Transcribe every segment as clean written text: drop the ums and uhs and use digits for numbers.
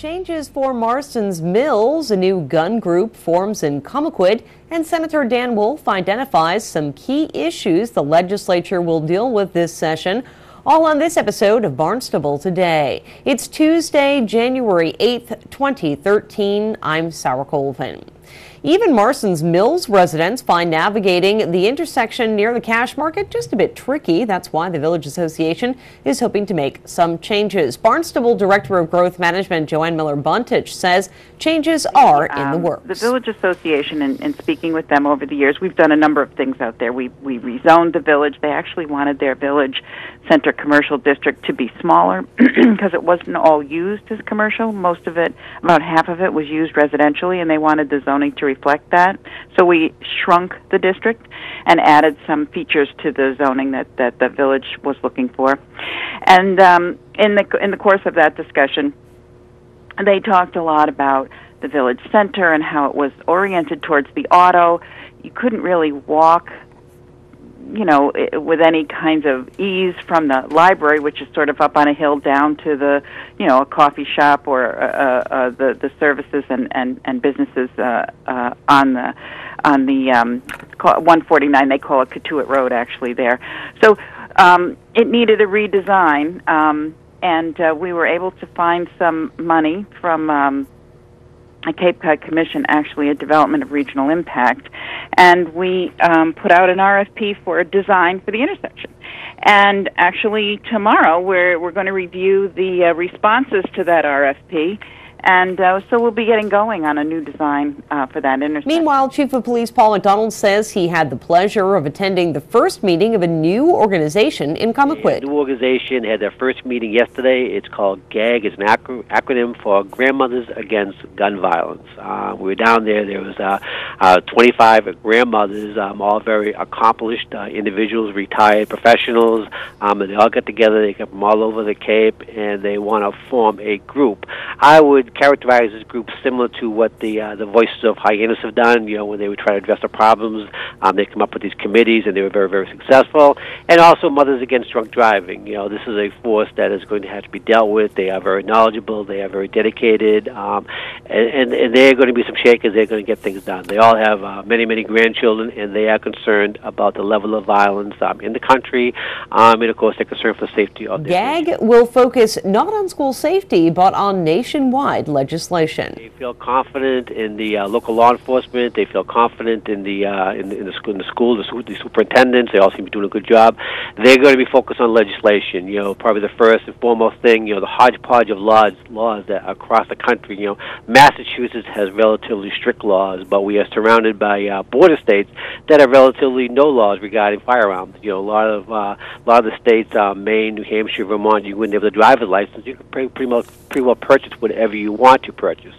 Changes for Marston's Mills, a new gun group forms in Comaquid, and Senator Dan Wolf identifies some key issues the legislature will deal with this session. All on this episode of Barnstable Today. It's Tuesday, January 8th, 2013. I'm Sarah Colvin. Even Marston's Mills residents find navigating the intersection near the cash market just a bit tricky. That's why the Village Association is hoping to make some changes. Barnstable Director of Growth Management Joanne Miller-Buntich says changes are in the works. The Village Association, in speaking with them over the years, we've done a number of things out there. We rezoned the village. They actually wanted their village center commercial district to be smaller because it wasn't all used as commercial. Most of it, about half of it, was used residentially, and they wanted the zoning to reflect that. So we shrunk the district and added some features to the zoning that the village was looking for. And in the course of that discussion, they talked a lot about the village center and how it was oriented towards the auto. You couldn't really walk, with any kinds of ease from the library, which is sort of up on a hill, down to the, a coffee shop or the services and businesses on the 149. They call it Catuit Road, actually, there. So it needed a redesign, and we were able to find some money from a Cape Cod Commission, actually, a development of regional impact, and we put out an RFP for a design for the intersection. And actually, tomorrow we're going to review the responses to that RFP, and so we'll be getting going on a new design for that intersection. Meanwhile, Chief of Police Paul McDonald says he had the pleasure of attending the first meeting of a new organization in Comaquid. The new organization had their first meeting yesterday. It's called GAG. It's an acronym for Grandmothers Against Gun Violence. We were down there. There was 25 grandmothers, all very accomplished individuals, retired professionals, and they all got together. They come from all over the Cape, and they want to form a group. I would characterize this group similar to what the Voices of Hyannis have done, when they would try to address the problems. They come up with these committees, and they were very, very successful. And also Mothers Against Drunk Driving. This is a force that is going to have to be dealt with. They are very knowledgeable. They are very dedicated. And they're going to be some shakers. They're going to get things done. They all have many, many grandchildren, and they are concerned about the level of violence in the country. And, of course, they're concerned for the safety of their GAG will focus not on school safety, but on nationwide legislation. They feel confident in the local law enforcement. They feel confident in the school, the superintendents. They all seem to be doing a good job. They're going to be focused on legislation. Probably the first and foremost thing. The hodgepodge of laws that across the country. Massachusetts has relatively strict laws, but we are surrounded by border states that have relatively no laws regarding firearms. A lot of the states, Maine, New Hampshire, Vermont, you wouldn't have a driver's license. You could pretty well purchase whatever you want to purchase.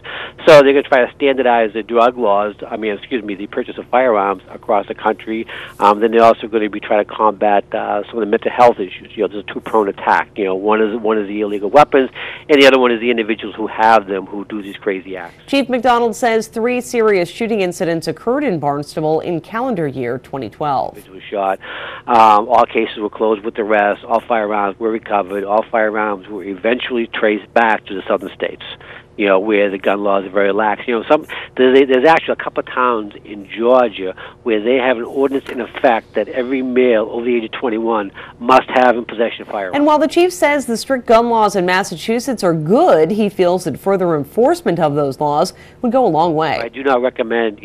So they're going to try to standardize the drug laws, the purchase of firearms across the country. Then they're also going to be trying to combat some of the mental health issues. There's a two-pronged attack. One is the illegal weapons, and the other one is the individuals who have them, who do these crazy acts. Chief McDonald says 3 serious shooting incidents occurred in Barnstable in calendar year 2012. It was shot. All cases were closed with arrest. All firearms were recovered. All firearms were eventually traced back to the southern states, where the gun laws are very lax. There's actually a couple of towns in Georgia where they have an ordinance in effect that every male over the age of 21 must have in possession of firearms. And while the chief says the strict gun laws in Massachusetts are good, he feels that further enforcement of those laws would go a long way. I do not recommend,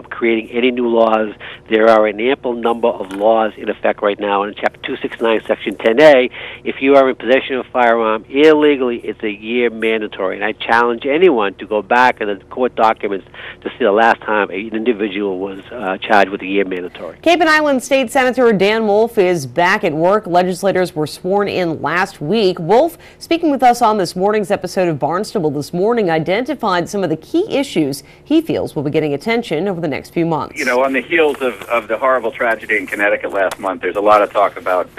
creating any new laws. There are an ample number of laws in effect right now. In Chapter 269, Section 10A, if you are in possession of a firearm illegally, it's a year mandatory. And I challenge anyone to go back in the court documents to see the last time an individual was charged with a year mandatory. Cape and Island State Senator Dan Wolf is back at work. Legislators were sworn in last week. Wolf, speaking with us on this morning's episode of Barnstable This Morning, identified some of the key issues he feels will be getting attention over the next few months. On the heels of the horrible tragedy in Connecticut last month, there's a lot of talk about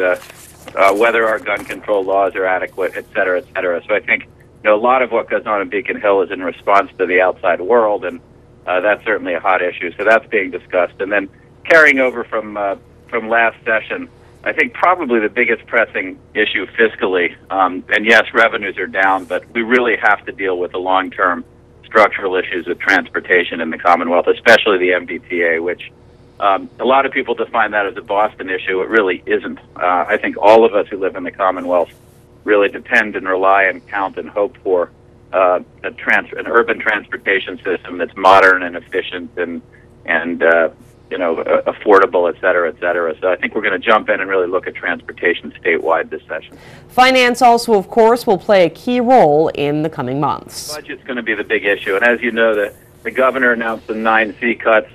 whether our gun control laws are adequate, et cetera, et cetera. So I think a lot of what goes on in Beacon Hill is in response to the outside world, and that's certainly a hot issue. So that's being discussed. And then carrying over from last session, I think probably the biggest pressing issue fiscally, and yes, revenues are down, but we really have to deal with the long-term structural issues of transportation in the Commonwealth, especially the MBTA, which a lot of people define that as a Boston issue. It really isn't. I think all of us who live in the Commonwealth really depend and rely and count and hope for an urban transportation system that's modern and efficient and affordable, et cetera, et cetera. So I think we're going to jump in and really look at transportation statewide this session. Finance also, of course, will play a key role in the coming months. Budget's going to be the big issue. And as you know, the governor announced the 9 fee cuts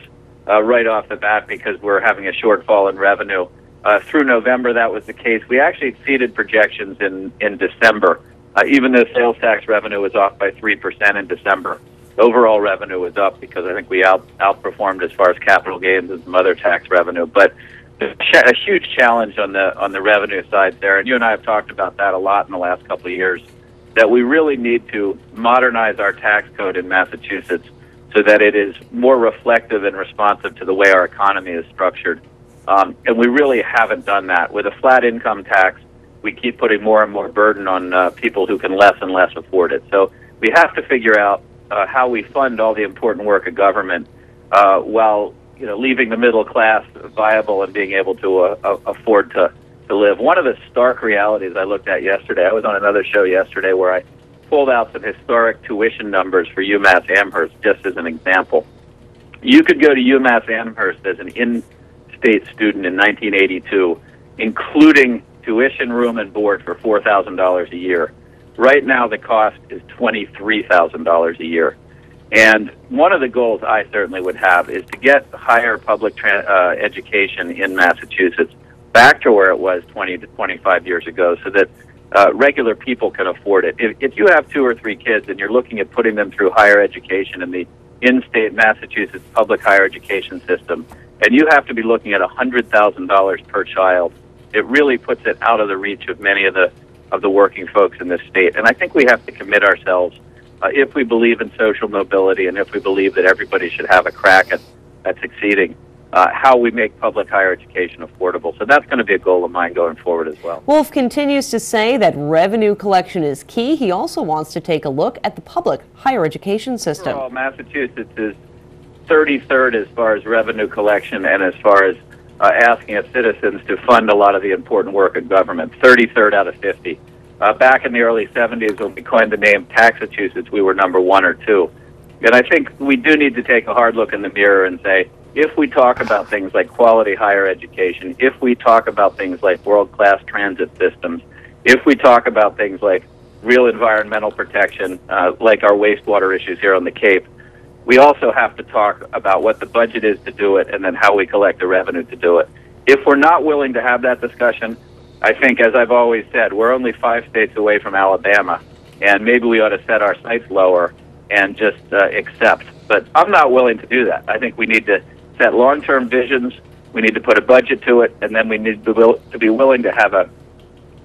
right off the bat because we're having a shortfall in revenue. Through November, that was the case. We actually exceeded projections in December. Even though sales tax revenue was off by 3% in December, overall revenue was up because I think we outperformed as far as capital gains and some other tax revenue. But a huge challenge on the revenue side there, and you and I have talked about that a lot in the last couple of years, that we really need to modernize our tax code in Massachusetts so that it is more reflective and responsive to the way our economy is structured. And we really haven't done that. With a flat income tax, we keep putting more and more burden on people who can less and less afford it. So we have to figure out how we fund all the important work of government while leaving the middle class viable and being able to afford to live. One of the stark realities I looked at yesterday, I was on another show yesterday where I pulled out some historic tuition numbers for UMass Amherst, just as an example. You could go to UMass Amherst as an in-state student in 1982, including tuition, room, and board for $4,000 a year. Right now, the cost is $23,000 a year. And one of the goals I certainly would have is to get higher public education in Massachusetts back to where it was 20 to 25 years ago so that regular people can afford it. If you have 2 or 3 kids and you're looking at putting them through higher education in the in-state Massachusetts public higher education system, and you have to be looking at $100,000 per child, it really puts it out of the reach of many of the working folks in this state. And I think we have to commit ourselves, if we believe in social mobility and if we believe that everybody should have a crack at succeeding, how we make public higher education affordable. So that's going to be a goal of mine going forward as well. Wolf continues to say that revenue collection is key. He also wants to take a look at the public higher education system. Overall, Massachusetts is 33rd as far as revenue collection and as far as asking its citizens to fund a lot of the important work of government, 33rd out of 50. Back in the early 70s, when we coined the name Taxachusetts, we were number 1 or 2. And I think we do need to take a hard look in the mirror and say, if we talk about things like quality higher education, if we talk about things like world-class transit systems, if we talk about things like real environmental protection, like our wastewater issues here on the Cape, we also have to talk about what the budget is to do it and then how we collect the revenue to do it. If we're not willing to have that discussion, I think, as I've always said, we're only 5 states away from Alabama, and maybe we ought to set our sights lower and just accept. But I'm not willing to do that. I think we need to set long-term visions, we need to put a budget to it, and then we need to be willing to have a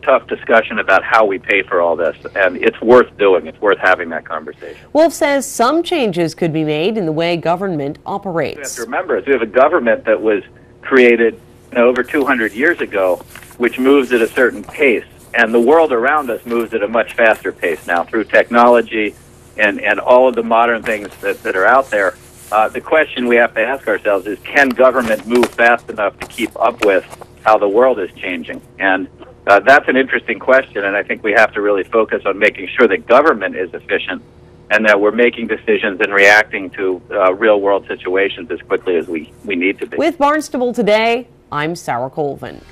tough discussion about how we pay for all this, and it's worth doing. It's worth having that conversation. Wolf says some changes could be made in the way government operates. We have to remember is we have a government that was created over 200 years ago, which moves at a certain pace, and the world around us moves at a much faster pace now through technology and all of the modern things that are out there. The question we have to ask ourselves is, can government move fast enough to keep up with how the world is changing? And that's an interesting question, and I think we have to really focus on making sure that government is efficient and that we're making decisions and reacting to real-world situations as quickly as we need to be. With Barnstable Today, I'm Sarah Colvin.